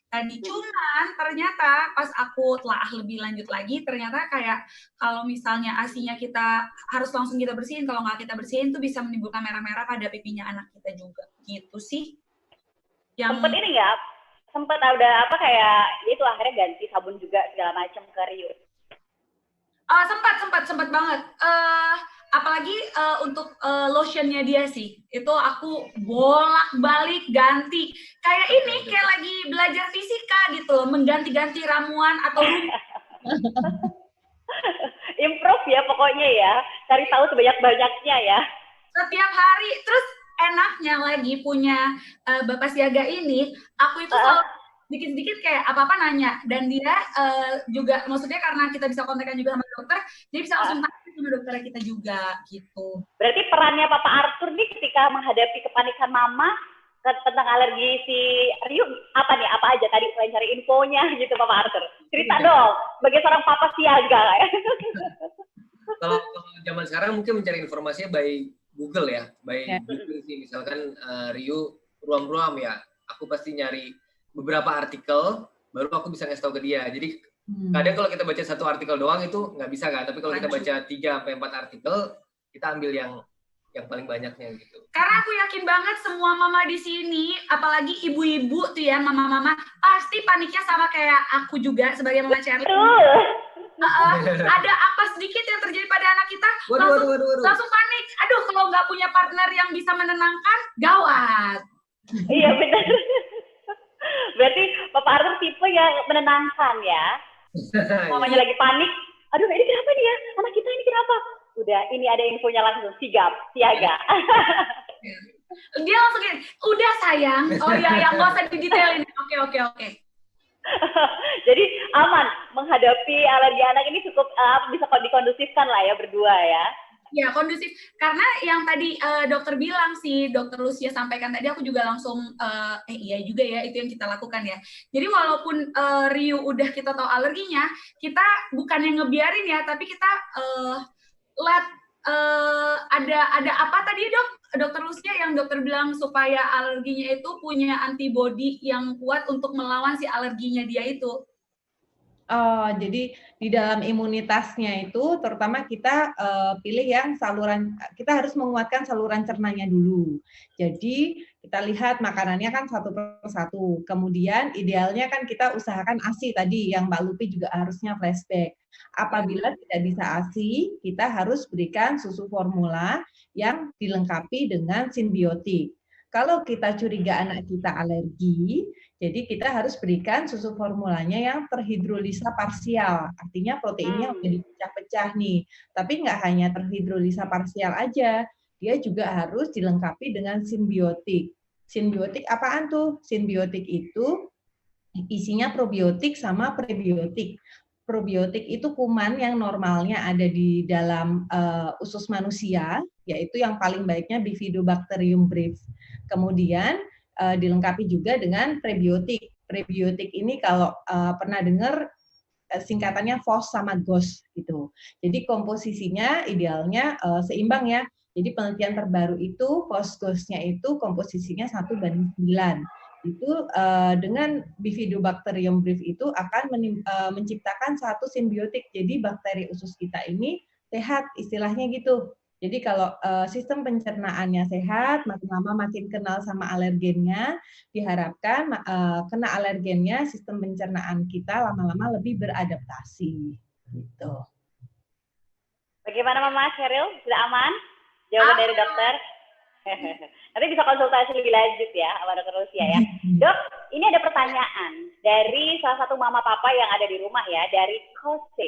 tadi. Cuman ternyata pas aku telah lebih lanjut lagi, ternyata kayak kalau misalnya ASI-nya kita harus langsung kita bersihin, kalau nggak kita bersihin tuh bisa menimbulkan merah-merah pada pipinya anak kita juga. Gitu sih. Sempet ini nggak? Sempat ada apa kayak itu akhirnya ganti sabun juga segala macam ke Rio? Sempat banget. Apalagi untuk lotionnya dia sih, itu aku bolak-balik ganti. Kayak ini, kayak lagi belajar fisika gitu, mengganti-ganti ramuan atau improve ya pokoknya ya, cari tahu sebanyak-banyaknya ya. Setiap hari, terus enaknya lagi punya Bapak Siaga ini, aku itu selalu dikit-dikit kayak apa-apa nanya, dan dia juga, maksudnya karena kita bisa kontakkan juga sama dokter, dia bisa langsung tanya sama dokter kita juga, gitu. Berarti perannya Papa Arthur nih ketika menghadapi kepanikan Mama tentang alergi si Rio apa nih? Apa aja tadi selain cari infonya gitu Papa Arthur? Cerita dong, sebagai seorang Papa Siaga ya. Kalau zaman sekarang mungkin mencari informasinya by Google ya, by Google sih. Misalkan Rio ruam-ruam ya, aku pasti nyari beberapa artikel, baru aku bisa ngasih tahu ke dia. Jadi kadang kalau kita baca satu artikel doang itu nggak bisa kan, tapi kalau kita baca 3-4 artikel, kita ambil yang paling banyaknya gitu. Karena aku yakin banget semua mama di sini, apalagi ibu-ibu tuh ya, mama-mama, pasti paniknya sama kayak aku juga sebagai mama Charlie. Ada apa sedikit yang terjadi pada anak kita, langsung panik. Aduh, kalau nggak punya partner yang bisa menenangkan, gawat. Iya benar. Berarti Papa Arthur tipe yang menenangkan ya. Mamanya lagi panik, aduh ini kenapa nih ya, anak kita ini kenapa? Udah, ini ada infonya langsung, sigap, siaga. Dia langsung gini, udah sayang, oh ya, yang nggak usah didetailin. Oke. Jadi aman menghadapi alergi anak ini, cukup bisa dikondusifkan lah ya berdua ya. Ya, kondusif. Karena yang tadi dokter bilang sih, dokter Lucia sampaikan tadi, aku juga langsung, iya juga ya, itu yang kita lakukan ya. Jadi walaupun Rio udah kita tahu alerginya, kita bukan yang ngebiarin ya, tapi kita ada apa tadi dokter Lucia yang dokter bilang supaya alerginya itu punya antibodi yang kuat untuk melawan si alerginya dia itu. Oh, jadi di dalam imunitasnya itu terutama kita pilih yang kita harus menguatkan saluran cernanya dulu. Jadi kita lihat makanannya kan satu persatu. Kemudian idealnya kan kita usahakan ASI tadi yang Mbak Lupi juga harusnya flashback. Apabila tidak bisa ASI, kita harus berikan susu formula yang dilengkapi dengan simbiotik. Kalau kita curiga anak kita alergi, jadi kita harus berikan susu formulanya yang terhidrolisa parsial, artinya proteinnya udah dipecah-pecah nih. Tapi nggak hanya terhidrolisa parsial aja, dia juga harus dilengkapi dengan simbiotik. Simbiotik apaan tuh? Simbiotik itu isinya probiotik sama prebiotik. Probiotik itu kuman yang normalnya ada di dalam usus manusia, yaitu yang paling baiknya Bifidobacterium breve. Kemudian dilengkapi juga dengan prebiotik. Prebiotik ini kalau pernah dengar singkatannya FOS sama GOS gitu. Jadi komposisinya idealnya seimbang ya. Jadi penelitian terbaru itu FOS-GOS-nya itu komposisinya 1:9. Itu dengan Bifidobacterium breve itu akan menciptakan satu simbiotik. Jadi bakteri usus kita ini sehat istilahnya gitu. Jadi kalau sistem pencernaannya sehat, makin lama makin kenal sama alergennya, diharapkan kena alergennya sistem pencernaan kita lama-lama lebih beradaptasi. Gitu. Bagaimana Mama Sheryl? Sudah aman? Jawaban dari dokter? Nanti bisa konsultasi lebih lanjut ya sama dokter Lucia ya. Dok, ini ada pertanyaan dari salah satu mama papa yang ada di rumah ya, dari Kose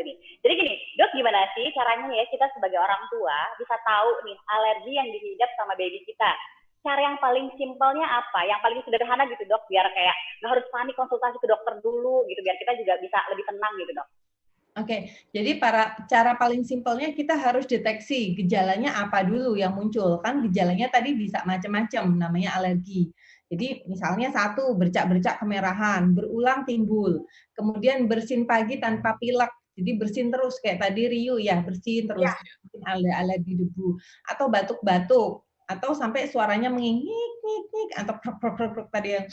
nih. Jadi gini, dok gimana sih caranya ya kita sebagai orang tua bisa tahu nih alergi yang dihidap sama baby kita? Cara yang paling simpelnya apa? Yang paling sederhana gitu dok, biar kayak nggak harus panik konsultasi ke dokter dulu gitu, biar kita juga bisa lebih tenang gitu dok. Oke, jadi cara paling simpelnya kita harus deteksi gejalanya apa dulu yang muncul. Kan gejalanya tadi bisa macam-macam, namanya alergi. Jadi misalnya satu, bercak-bercak kemerahan, berulang timbul. Kemudian bersin pagi tanpa pilek, jadi bersin terus kayak tadi Riu ya, bersin terus, ada alergi debu. Atau batuk-batuk, atau sampai suaranya menging-ngik, atau krok-krok tadi yang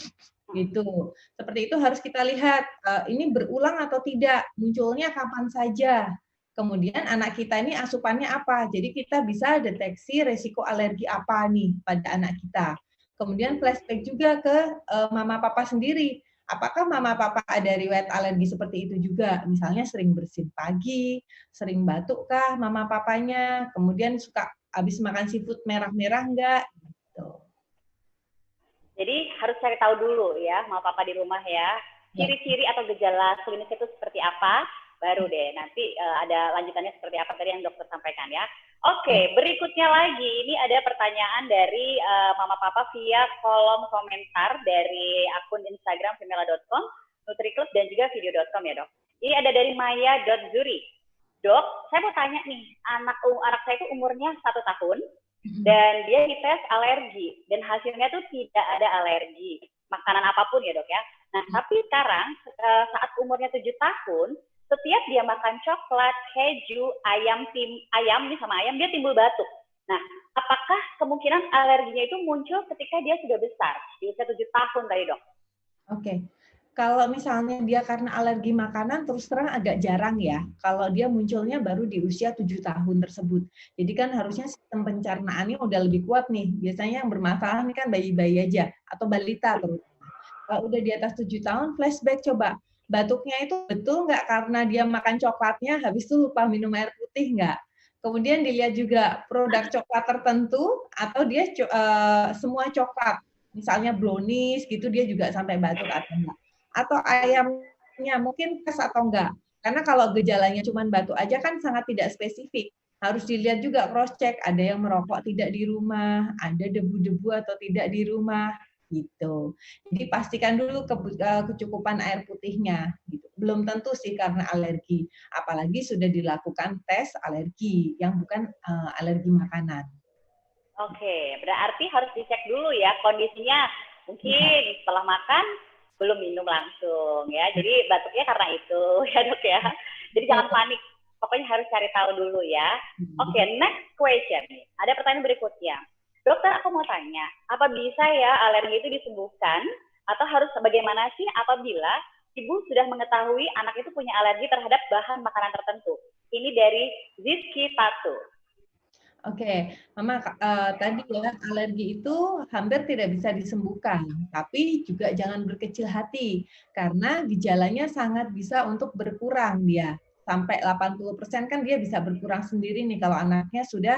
gitu. Seperti itu harus kita lihat ini berulang atau tidak, munculnya kapan saja. Kemudian anak kita ini asupannya apa? Jadi kita bisa deteksi resiko alergi apa nih pada anak kita. Kemudian flashback juga ke mama papa sendiri. Apakah mama papa ada riwayat alergi seperti itu juga? Misalnya sering bersin pagi, sering batuk kah mama papanya? Kemudian suka habis makan seafood merah-merah enggak? Gitu. Jadi harus cari tahu dulu ya, mama papa di rumah ya, ciri-ciri atau gejala klinis itu seperti apa, baru deh nanti ada lanjutannya seperti apa tadi yang dokter sampaikan ya. Oke, berikutnya lagi, ini ada pertanyaan dari mama papa via kolom komentar dari akun Instagram femela.com, NutriClub dan juga video.com ya dok. Ini ada dari Maya.Zuri. Dok, saya mau tanya nih, anak saya itu umurnya 1 tahun, dan dia dites alergi dan hasilnya tuh tidak ada alergi makanan apapun ya dok ya. Nah tapi sekarang saat umurnya 7 tahun, setiap dia makan coklat, keju, ayam nih sama ayam dia timbul batuk. Nah apakah kemungkinan alerginya itu muncul ketika dia sudah besar di usia 7 tahun tadi dok? Oke. Kalau misalnya dia karena alergi makanan, terus terang agak jarang ya. Kalau dia munculnya baru di usia 7 tahun tersebut. Jadi kan harusnya sistem pencernaannya udah lebih kuat nih. Biasanya yang bermasalah ini kan bayi-bayi aja, atau balita terutama. Kalau udah di atas 7 tahun, flashback coba. Batuknya itu betul nggak karena dia makan coklatnya, habis itu lupa minum air putih nggak? Kemudian dilihat juga produk coklat tertentu, atau dia semua coklat. Misalnya brownies gitu, dia juga sampai batuk atau enggak. Atau ayamnya mungkin tes atau enggak. Karena kalau gejalanya cuma batuk aja kan sangat tidak spesifik. Harus dilihat juga cross check, ada yang merokok tidak di rumah, ada debu-debu atau tidak di rumah gitu. Jadi pastikan dulu kecukupan air putihnya gitu. Belum tentu sih karena alergi, apalagi sudah dilakukan tes alergi yang bukan alergi makanan. Oke, berarti harus dicek dulu ya kondisinya. Mungkin setelah makan belum minum langsung ya. Jadi batuknya karena itu ya dok ya. Jadi jangan panik. Pokoknya harus cari tahu dulu ya. Oke, next question. Ada pertanyaan berikutnya. Dokter, aku mau tanya, apa bisa ya alergi itu disembuhkan? Atau harus bagaimana sih apabila ibu sudah mengetahui anak itu punya alergi terhadap bahan makanan tertentu? Ini dari Zizki Patu. Oke, Mama, tadi ya alergi itu hampir tidak bisa disembuhkan, tapi juga jangan berkecil hati karena gejalanya sangat bisa untuk berkurang dia. Sampai 80% kan dia bisa berkurang sendiri nih kalau anaknya sudah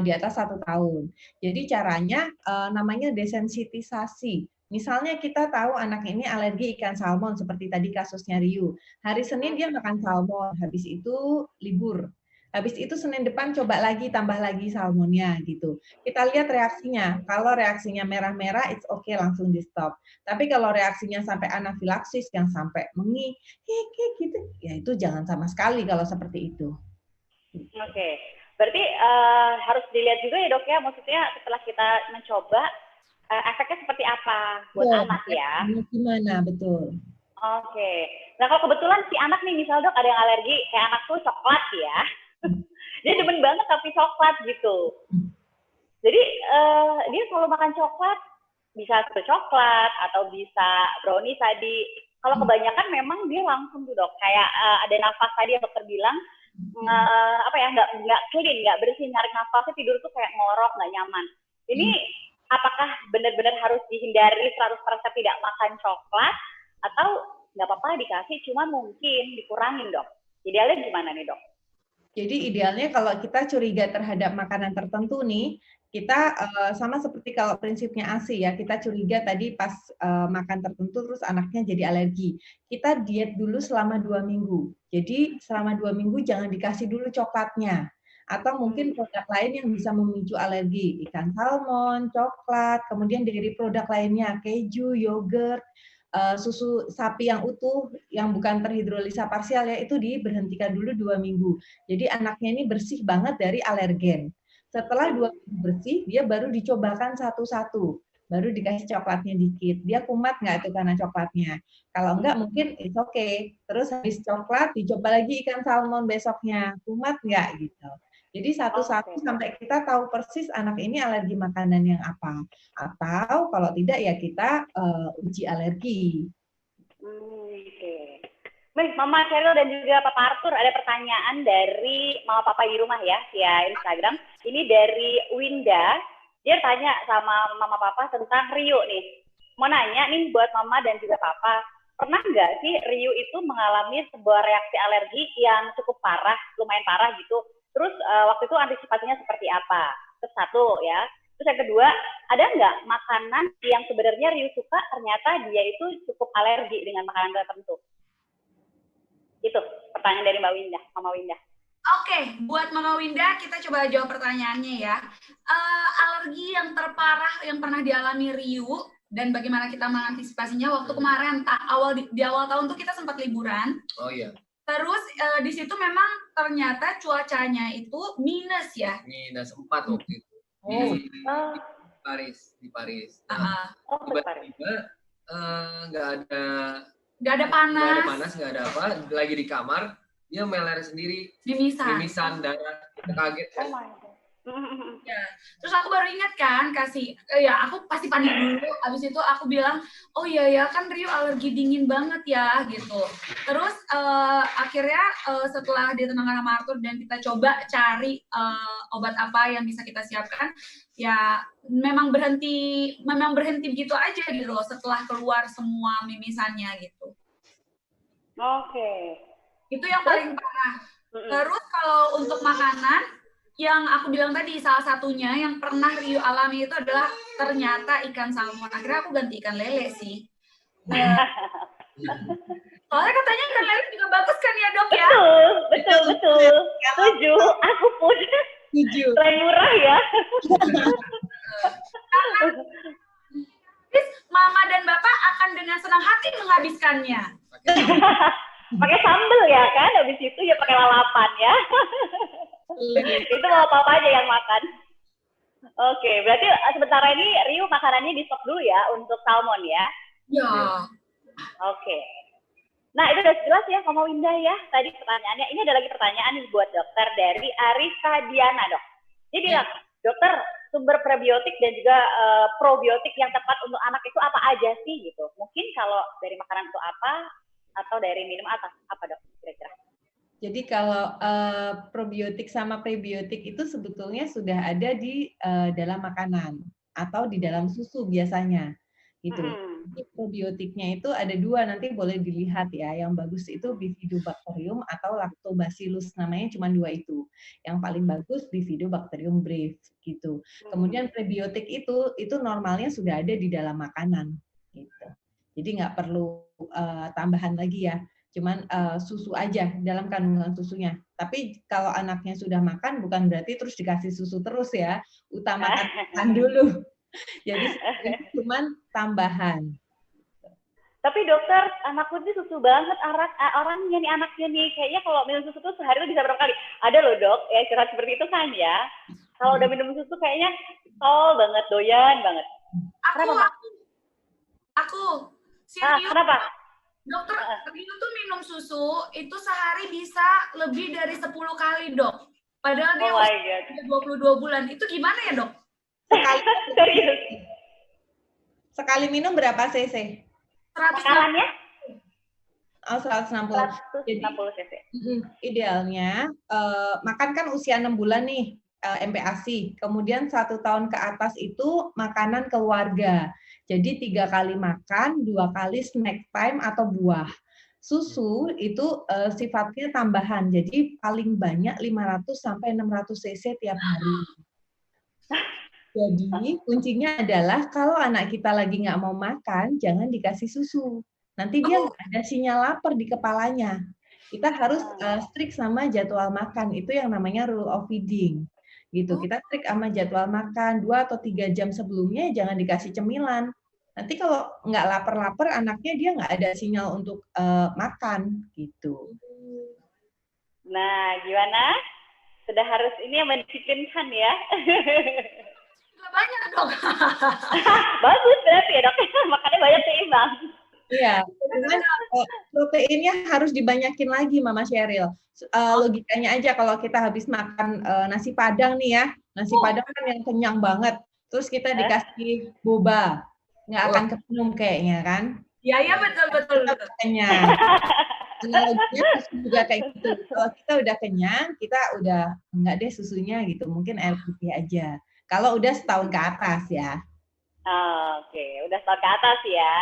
di atas 1 tahun. Jadi caranya namanya desensitisasi. Misalnya kita tahu anak ini alergi ikan salmon seperti tadi kasusnya Riu. Hari Senin dia makan salmon, habis itu libur. Habis itu Senin depan coba lagi, tambah lagi salmonnya gitu. Kita lihat reaksinya. Kalau reaksinya merah-merah, it's okay, langsung di stop. Tapi kalau reaksinya sampai anafilaksis, yang sampai mengih, gitu, ya itu jangan sama sekali kalau seperti itu. Oke. Berarti harus dilihat juga ya dok ya, maksudnya setelah kita mencoba, efeknya seperti apa buat anak ya? Gimana, betul. Oke. Nah kalau kebetulan si anak nih, misal dok ada yang alergi, kayak anak tuh coklat ya. Dia demen banget tapi coklat gitu. Jadi dia kalau makan coklat bisa coklat atau bisa brownies tadi. Kalau kebanyakan memang dia langsung tuh dok, kayak ada nafas tadi yang dokter bilang nggak clean, nggak bersih, narik nafasnya tidur tuh kayak ngorok, nggak nyaman. Ini apakah benar-benar harus dihindari 100% tidak makan coklat atau nggak apa-apa dikasih, cuma mungkin dikurangin dok? Idealnya gimana nih dok? Jadi idealnya kalau kita curiga terhadap makanan tertentu nih, kita sama seperti kalau prinsipnya ASI ya, kita curiga tadi pas makan tertentu terus anaknya jadi alergi. Kita diet dulu selama 2 minggu. Jadi selama 2 minggu jangan dikasih dulu coklatnya. Atau mungkin produk lain yang bisa memicu alergi, ikan salmon, coklat, kemudian dari produk lainnya, keju, yogurt, susu sapi yang utuh yang bukan terhidrolisa parsial ya, itu diberhentikan dulu 2 minggu. Jadi anaknya ini bersih banget dari alergen. Setelah 2 minggu bersih, dia baru dicobakan satu-satu. Baru dikasih coklatnya dikit. Dia kumat nggak itu karena coklatnya? Kalau enggak mungkin it's okay. Terus habis coklat dicoba lagi ikan salmon besoknya. Kumat nggak gitu. Jadi satu-satu sampai kita tahu persis anak ini alergi makanan yang apa. Atau kalau tidak ya kita uji alergi. Baik, Mama Cheryl dan juga Papa Arthur, ada pertanyaan dari Mama Papa di rumah ya, via Instagram. Ini dari Winda. Dia tanya sama Mama Papa tentang Rio nih. Mau nanya nih buat Mama dan juga Papa, pernah nggak sih Rio itu mengalami sebuah reaksi alergi yang cukup parah, lumayan parah gitu? Terus waktu itu antisipasinya seperti apa? Terus satu ya. Terus yang kedua, ada nggak makanan yang sebenarnya Rio suka, ternyata dia itu cukup alergi dengan makanan tertentu? Itu pertanyaan dari Mbak Winda, Mama Winda. Oke, buat Mama Winda, kita coba jawab pertanyaannya ya. Alergi yang terparah yang pernah dialami Rio dan bagaimana kita mengantisipasinya waktu kemarin di awal tahun tuh kita sempat liburan. Oh iya. Terus di situ memang ternyata cuacanya itu minus ya. Minus 4 waktu itu. Di Paris. Nah, tiba-tiba nggak ada panas, nggak ada apa. Lagi di kamar, dia meler sendiri. Mimisan, darah. Kaget kan. Ya. Terus aku baru ingat kan aku pasti panik dulu. Abis itu aku bilang, oh iya ya kan Rio alergi dingin banget ya gitu. Terus akhirnya setelah ditenangkan sama Arthur dan kita coba cari obat apa yang bisa kita siapkan, ya memang berhenti begitu aja gitu loh setelah keluar semua mimisannya gitu. Oke. Itu yang paling parah. Terus kalau untuk makanan, yang aku bilang tadi, salah satunya yang pernah Rio alami itu adalah ternyata ikan salmon. Akhirnya aku ganti ikan lele sih. Soalnya katanya ikan lele juga bagus kan ya dok ya? Betul. Setuju, aku pun. Setuju. Selain murah ya. Terus Mama dan Bapak akan dengan senang hati menghabiskannya. Pakai sambal ya kan, habis itu ya pakai lalapan ya. Itu mau apa aja yang makan. Oke, berarti sementara ini Rio makanannya di stop dulu ya untuk salmon ya. Ya. Oke. Nah itu udah jelas ya Mama Winda ya. Tadi pertanyaannya, ini ada lagi pertanyaan nih buat dokter dari Arisa Diana dok. Dia bilang, dokter sumber prebiotik dan juga probiotik yang tepat untuk anak itu apa aja sih gitu. Mungkin kalau dari makanan itu apa, atau dari minum atas? Apa dok kira-kira? Jadi kalau probiotik sama prebiotik itu sebetulnya sudah ada di dalam makanan atau di dalam susu biasanya, gitu. Jadi probiotiknya itu ada 2, nanti boleh dilihat ya. Yang bagus itu Bifidobacterium atau Lactobacillus, namanya cuma 2 itu. Yang paling bagus Bifidobacterium breve, gitu. Kemudian prebiotik itu normalnya sudah ada di dalam makanan, gitu. Jadi nggak perlu tambahan lagi ya. Cuman susu aja dalam kandungan susunya. Tapi kalau anaknya sudah makan bukan berarti terus dikasih susu terus ya. Utamakan makan dulu. Jadi cuman tambahan. Tapi dokter, anakku ini susu banget orangnya nih, anaknya nih. Kayaknya kalau minum susu tuh sehari tuh bisa berapa kali? Ada loh dok, ya curhat seperti itu kan ya. Kalau udah minum susu kayaknya banget, doyan banget. Aku. Serius. Kenapa? Dokter, Rio tuh minum susu itu sehari bisa lebih dari 10 kali dok. Padahal dia udah 22 bulan. Itu gimana ya dok? Serius. Sekali minum berapa cc? 100 ya? Oh, 160. 160 cc. Idealnya, makan kan usia 6 bulan nih, MPASI. Kemudian 1 tahun ke atas itu makanan keluarga. Jadi 3 kali makan, 2 kali snack time atau buah. Susu itu sifatnya tambahan, jadi paling banyak 500 sampai 600 cc tiap hari. Jadi kuncinya adalah kalau anak kita lagi nggak mau makan, jangan dikasih susu. Nanti dia nggak ada sinyal lapar di kepalanya. Kita harus strict sama jadwal makan, itu yang namanya rule of feeding. Gitu. Kita strict sama jadwal makan, 2 atau 3 jam sebelumnya jangan dikasih cemilan. Nanti kalau nggak lapar-lapar, anaknya dia nggak ada sinyal untuk makan. Gitu. Nah, gimana? Sudah harus ini yang mendisiplinkan ya. Banyak dok. Bagus berarti ya dok, makannya banyak seimbang. Iya, cuman proteinnya harus dibanyakin lagi Mama Sheryl. Logikanya aja kalau kita habis makan nasi padang nih ya, nasi padang kan yang kenyang banget, terus kita dikasih boba, nggak akan kepenuh kayaknya kan? Iya betul. Kenyang. Analoginya susu juga kayak gitu. Kalau kita udah kenyang, kita udah nggak deh susunya gitu, mungkin air putih aja. Kalau udah setahun ke atas ya. Oke, udah setahun ke atas ya.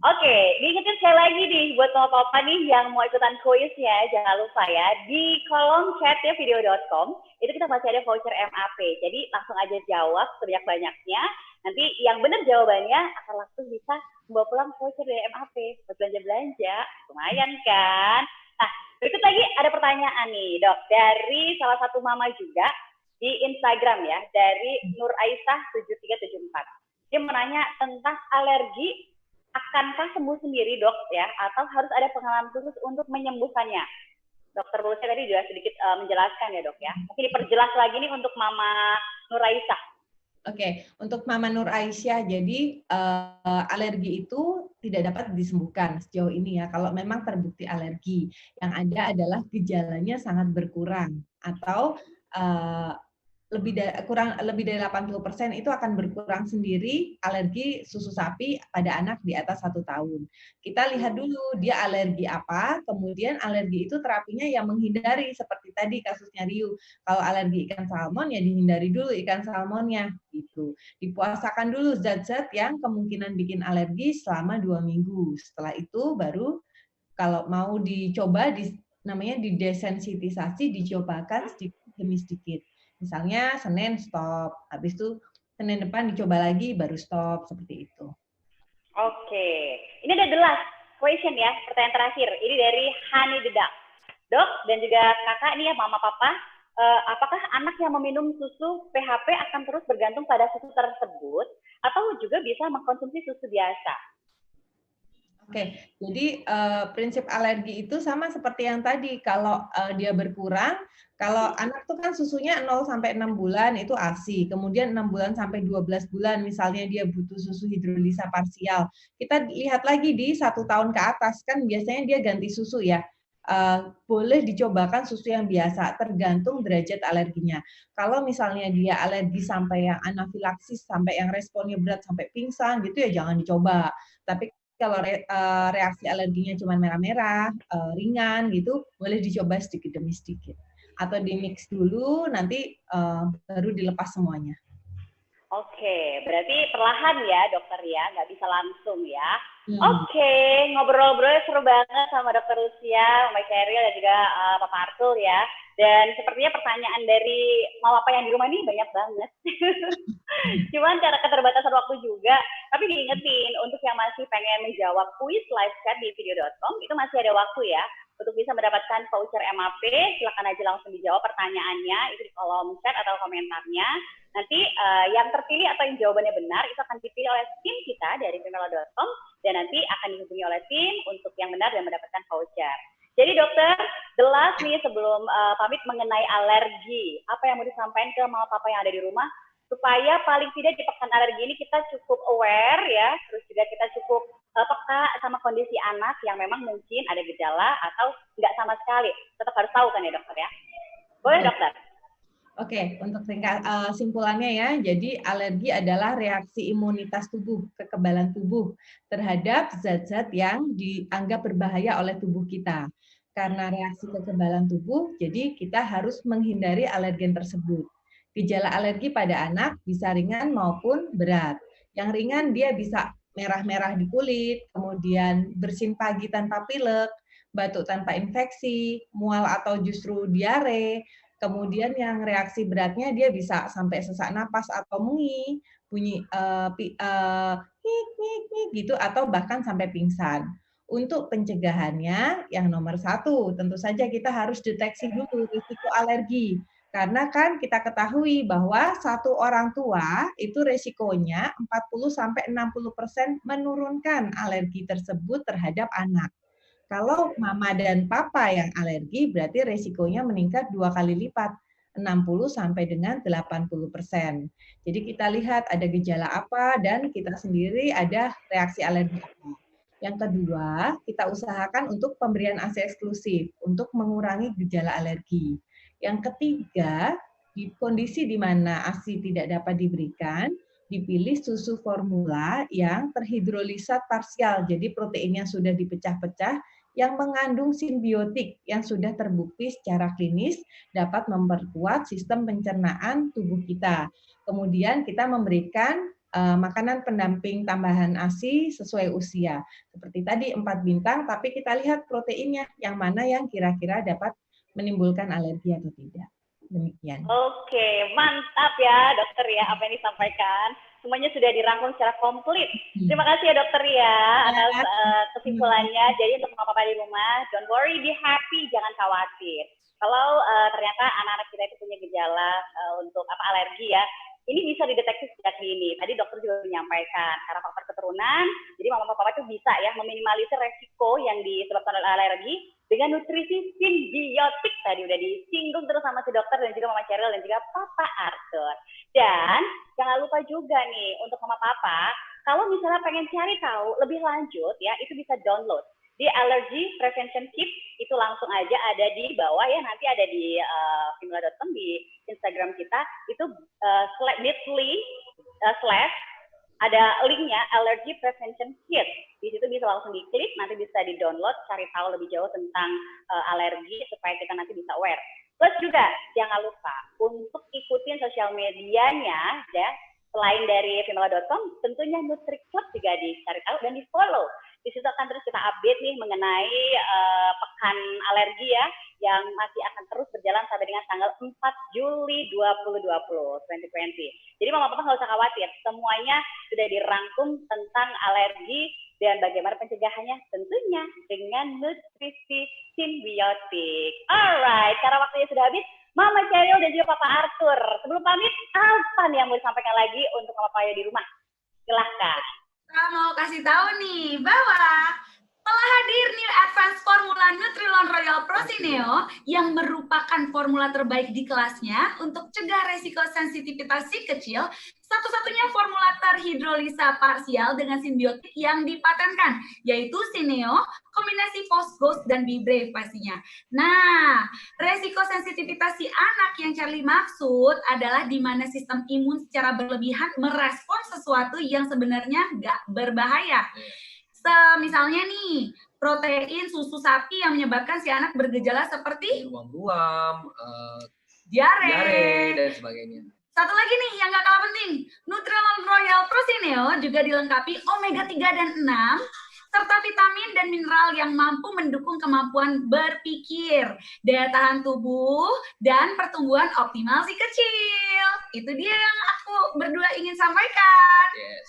Oke, diingetin sekali lagi nih buat mama papa nih yang mau ikutan kuisnya, jangan lupa ya di kolom chatnya video.com itu kita masih ada voucher MAP. Jadi langsung aja jawab sebanyak-banyaknya. Nanti yang benar jawabannya akan langsung bisa membawa pulang voucher dari MAP buat belanja-belanja. Lumayan kan? Nah, berikut lagi ada pertanyaan nih dok dari salah satu mama juga di Instagram ya, dari Nur Aisyah 7374. Dia menanya tentang alergi, akankah sembuh sendiri dok ya, atau harus ada pengalaman khusus untuk menyembuhkannya? Dokter Lucia tadi juga sedikit menjelaskan ya dok ya. Mungkin diperjelas lagi nih untuk Mama Nur Aisyah. Oke, untuk Mama Nur Aisyah, jadi alergi itu tidak dapat disembuhkan sejauh ini ya. Kalau memang terbukti alergi, yang ada adalah gejalanya sangat berkurang atau lebih dari 80% itu akan berkurang sendiri alergi susu sapi pada anak di atas 1 tahun. Kita lihat dulu dia alergi apa, kemudian alergi itu terapinya yang menghindari seperti tadi kasusnya Riu. Kalau alergi ikan salmon ya dihindari dulu ikan salmonnya gitu. Dipuasakan dulu zat-zat yang kemungkinan bikin alergi selama 2 minggu. Setelah itu baru kalau mau dicoba namanya didesensitisasi, dicobakan sedikit demi sedikit. Misalnya Senin stop, habis itu Senin depan dicoba lagi, baru stop, seperti itu. Oke, ini ada the last question ya, pertanyaan terakhir. Ini dari Hani Dedak. Dok, dan juga kakak nih ya, mama papa, apakah anak yang meminum susu PHP akan terus bergantung pada susu tersebut, atau juga bisa mengkonsumsi susu biasa? Oke, jadi prinsip alergi itu sama seperti yang tadi, kalau dia berkurang, kalau anak tuh kan susunya 0 sampai 6 bulan itu ASI, kemudian 6 bulan sampai 12 bulan misalnya dia butuh susu hidrolisa parsial. Kita lihat lagi di 1 tahun ke atas, kan biasanya dia ganti susu ya. Boleh dicobakan susu yang biasa, tergantung derajat alerginya. Kalau misalnya dia alergi sampai yang anafilaksis, sampai yang responnya berat, sampai pingsan gitu ya jangan dicoba. Tapi kalau reaksi alerginya cuma merah-merah, ringan gitu, boleh dicoba sedikit demi sedikit. Atau di mix dulu, nanti baru dilepas semuanya. Oke, berarti perlahan ya dokter ya, nggak bisa langsung ya. Oke, ngobrol-ngobrolnya seru banget sama dokter Lucia, Mbak Cheryl dan juga Papa Arthur ya. Dan sepertinya pertanyaan dari Mama Papa yang di rumah ini banyak banget. Cuman karena keterbatasan waktu juga, tapi diingetin untuk yang masih pengen menjawab kuis live chat di video.com, itu masih ada waktu ya. Untuk bisa mendapatkan voucher MAP, silakan aja langsung dijawab pertanyaannya, itu di kolom chat atau komentarnya. Nanti yang terpilih atau yang jawabannya benar, itu akan dipilih oleh tim kita dari Femela.com, dan nanti akan dihubungi oleh tim untuk yang benar dan mendapatkan voucher. Jadi dokter, jelas nih sebelum pamit mengenai alergi, apa yang mau disampaikan ke mama papa yang ada di rumah, supaya paling tidak di pekan alergi ini kita cukup aware ya, terus juga kita cukup peka sama kondisi anak yang memang mungkin ada gejala atau nggak sama sekali. Tetap harus tahu kan ya dokter ya? Boleh dokter? Oke, untuk ringkas simpulannya ya, jadi alergi adalah reaksi imunitas tubuh, kekebalan tubuh terhadap zat-zat yang dianggap berbahaya oleh tubuh kita. Karena reaksi kekebalan tubuh, jadi kita harus menghindari alergen tersebut. Gejala alergi pada anak bisa ringan maupun berat. Yang ringan dia bisa merah-merah di kulit, kemudian bersin pagi tanpa pilek, batuk tanpa infeksi, mual atau justru diare. Kemudian yang reaksi beratnya dia bisa sampai sesak napas atau mengi, bunyi hik gitu, atau bahkan sampai pingsan. Untuk pencegahannya, yang nomor 1, tentu saja kita harus deteksi dulu risiko alergi. Karena kan kita ketahui bahwa satu orang tua itu resikonya 40-60% menurunkan alergi tersebut terhadap anak. Kalau mama dan papa yang alergi, berarti resikonya meningkat 2 kali lipat, 60 sampai dengan 80%. Jadi kita lihat ada gejala apa dan kita sendiri ada reaksi alergi apa. Yang kedua, kita usahakan untuk pemberian ASI eksklusif untuk mengurangi gejala alergi. Yang ketiga, di kondisi di mana ASI tidak dapat diberikan, dipilih susu formula yang terhidrolisat parsial, jadi proteinnya sudah dipecah-pecah, yang mengandung simbiotik yang sudah terbukti secara klinis dapat memperkuat sistem pencernaan tubuh kita. Kemudian kita memberikan makanan pendamping tambahan ASI sesuai usia. Seperti tadi 4 bintang, tapi kita lihat proteinnya yang mana yang kira-kira dapat menimbulkan alergi atau tidak. Demikian. Oke, mantap ya dokter ya apa yang disampaikan. Semuanya sudah dirangkum secara komplit. Terima kasih ya dokter ya atas kesimpulannya. Jadi untuk mama papa di rumah, don't worry, be happy, jangan khawatir. Kalau ternyata anak-anak kita itu punya gejala untuk alergi ya, ini bisa dideteksi sejak dini. Tadi dokter juga menyampaikan karena faktor keturunan, jadi mama papa itu bisa ya meminimalisir resiko yang disebabkan oleh alergi dengan nutrisi simbiotik. Tadi udah disinggung terus sama si dokter dan juga Mama Cheryl dan juga Papa Arthur. Dan jangan lupa juga nih untuk Mama Papa, kalau misalnya pengen cari tahu lebih lanjut ya, itu bisa download di Allergy Prevention Kit, itu langsung aja ada di bawah ya, nanti ada di Femela.com, di Instagram kita, itu bit.ly/ ada linknya Allergy Prevention Kit. Di situ bisa langsung diklik, nanti bisa di-download, cari tahu lebih jauh tentang alergi supaya kita nanti bisa aware. Plus juga jangan lupa untuk ikutin sosial medianya ya. Selain dari Femela.com, tentunya NutriClub juga dicari tahu dan di-follow. Di situ akan terus kita update nih mengenai pekan alergi ya, yang masih akan terus berjalan sampai dengan tanggal 4 Juli 2020. Jadi mama papa nggak usah khawatir, semuanya sudah dirangkum tentang alergi dan bagaimana pencegahannya, tentunya dengan nutrisi simbiotik. Alright, karena waktunya sudah habis, Mama Cheryl dan juga Papa Arthur, sebelum pamit, apa nih yang mau disampaikan lagi untuk mama papa di rumah? Silahkan. Saya mau kasih tahu nih bahwa telah hadir New Advanced Formula Nutrilon Royal Pro Sineo yang merupakan formula terbaik di kelasnya untuk cegah resiko sensitivitas si kecil, satu-satunya formula terhidrolisa parsial dengan simbiotik yang dipatenkan, yaitu Sineo, kombinasi Fosgos dan Bibre pastinya. Nah, resiko sensitivitas si anak yang Charlie maksud adalah di mana sistem imun secara berlebihan merespons sesuatu yang sebenarnya nggak berbahaya. Misalnya nih, protein susu sapi yang menyebabkan si anak bergejala seperti ruam-ruam, diare, dan sebagainya. Satu lagi nih yang gak kalah penting, Nutrilon Royal Prosineo juga dilengkapi omega 3 dan 6 serta vitamin dan mineral yang mampu mendukung kemampuan berpikir, daya tahan tubuh, dan pertumbuhan optimal si kecil. Itu dia yang aku berdua ingin sampaikan. Yes.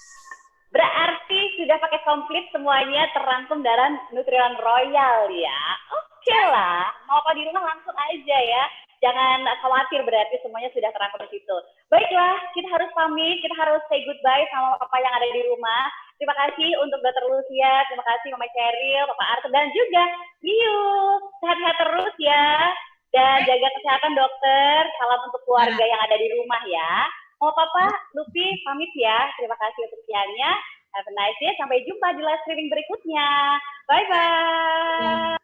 Berarti sudah pakai komplit semuanya terangkum dalam Nutrilon Royal ya. Oke lah, mau apa di rumah langsung aja ya. Jangan khawatir, berarti semuanya sudah terangkum di situ. Baiklah, kita harus pamit, kita harus say goodbye sama Papa yang ada di rumah. Terima kasih untuk Dr. Lucia, terima kasih Mama Cheryl, Papa Arthur, dan juga Riu. Sehat-sehat terus ya. Dan jaga kesehatan dokter. Salam untuk keluarga yang ada di rumah ya. Mau Papa, Lupi, pamit ya. Terima kasih untuk sekiannya. Have a nice day. Sampai jumpa di live streaming berikutnya. Bye-bye.